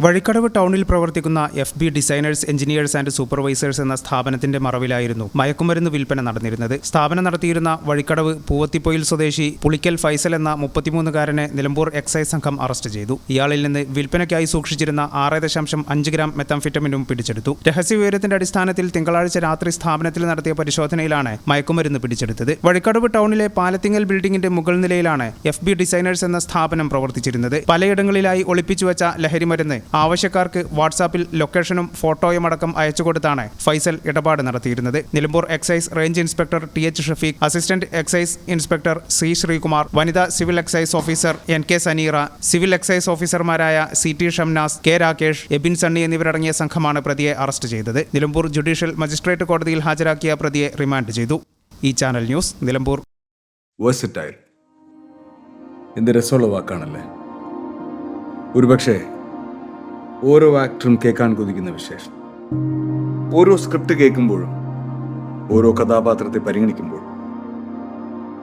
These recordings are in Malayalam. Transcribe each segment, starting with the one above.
വഴിക്കടവ് ടൗണിൽ പ്രവർത്തിക്കുന്ന FB designers engineers and supervisors എന്ന സ്ഥാപനത്തിന്റെ മറവിലായിരുന്നു മയക്കുമരുന്ന് വിൽപ്പന നടന്നിരുന്നത്. സ്ഥാപനം നടത്തിയിരുന്ന വഴിക്കടവ് പൂവത്തിപ്പൊയിൽ സ്വദേശി പുളിക്കൽ ഫൈസൽ എന്ന 33-കാരനെ നിലമ്പൂർ എക്സൈസ് സംഘം അറസ്റ്റ് ചെയ്തു. ഇയാളിൽ നിന്ന് വിൽപ്പനയ്ക്കായി സൂക്ഷിച്ചിരുന്ന 6.5 ഗ്രാം മെത്താംഫെറ്റമിനും പിടിച്ചെടുത്തു. രഹസ്യവിവരത്തിന്റെ അടിസ്ഥാനത്തിൽ തിങ്കളാഴ്ച രാത്രി സ്ഥാപനത്തിൽ നടത്തിയ പരിശോധനയിലാണ് മയക്കുമരുന്ന് പിടിച്ചെടുത്തത്. വഴിക്കടവ് ടൗണിലെ പാലത്തിങ്ങൽ ബിൽഡിംഗിന്റെ മുകൾ നിലയിലാണ് FB ഡിസൈനേഴ്സ് എന്ന സ്ഥാപനം പ്രവർത്തിച്ചിരുന്നത്. പലയിടങ്ങളിലായി ഒളിപ്പിച്ചുവച്ച ലഹരിമരുന്ന് ആവശ്യക്കാർക്ക് വാട്സാപ്പിൽ ലൊക്കേഷനും ഫോട്ടോയും അടക്കം അയച്ചുകൊടുത്താണ് ഫൈസൽ ഇടപാട് നടത്തിയിരുന്നത്. Nilambur excise range inspector TH Shafeeq, assistant excise inspector C Sreekumar, വനിതാ civil excise officer NK Saneera, civil excise ഓഫീസർമാരായ CT ഷംനാസ്, K രാകേഷ്, എബിൻ സണ്ണി എന്നിവരടങ്ങിയ സംഘമാണ് പ്രതിയെ അറസ്റ്റ് ചെയ്തത്. നിലമ്പൂർ ജുഡീഷ്യൽ മജിസ്ട്രേറ്റ് കോടതിയിൽ ഹാജരാക്കിയ പ്രതിയെ റിമാൻഡ് ചെയ്തു. ഈ ചാനൽ ന്യൂസ് നിലമ്പൂർ. വേഴ്സറ്റൈൽ എന്ത് രസമുള്ള വാക്കാണല്ലേ. ഒരുപക്ഷെ ഓരോ ആക്ടറും കേൾക്കാൻ കൊതിക്കുന്ന വിശേഷം. ഓരോ സ്ക്രിപ്റ്റ് കേൾക്കുമ്പോഴും ഓരോ കഥാപാത്രത്തെ പരിഗണിക്കുമ്പോഴും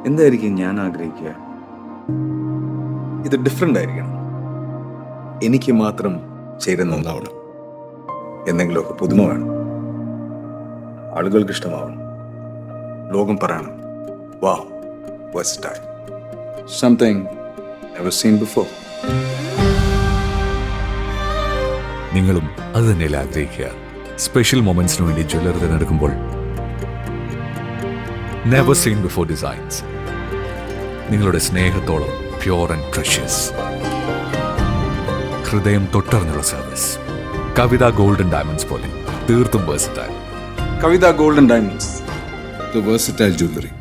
എന്തായിരിക്കും ഞാൻ ആഗ്രഹിക്കുക? ഇത് ഡിഫറെൻ്റ് ആയിരിക്കണം, എനിക്ക് മാത്രം ചേരുന്ന ഒന്നാവണം, എന്തെങ്കിലുമൊക്കെ പുതുമ വേണം, ആളുകൾക്ക് ഇഷ്ടമാവണം, ലോകം പറയണം വാ versatile, something never seen before. നിങ്ങളും അത് തന്നെയല്ലേ ആഗ്രഹിക്കുക? സ്പെഷ്യൽ മൊമെന്റ്സിന് വേണ്ടി ജ്വല്ലറി തിരഞ്ഞെടുക്കുമ്പോൾ നെവർ സീൻ ബിഫോർ ഡിസൈൻസ്, നിങ്ങളുടെ സ്നേഹത്തോളം പ്യോർ ആൻഡ് പ്രഷ്യസ്, ഹൃദയം തൊട്ടറിഞ്ഞുള്ള സർവീസ്. കവിത ഗോൾഡൻ ഡയമണ്ട്സ് പോലെ തീർത്തും versatile. Kavitha golden diamonds, the versatile jewelry.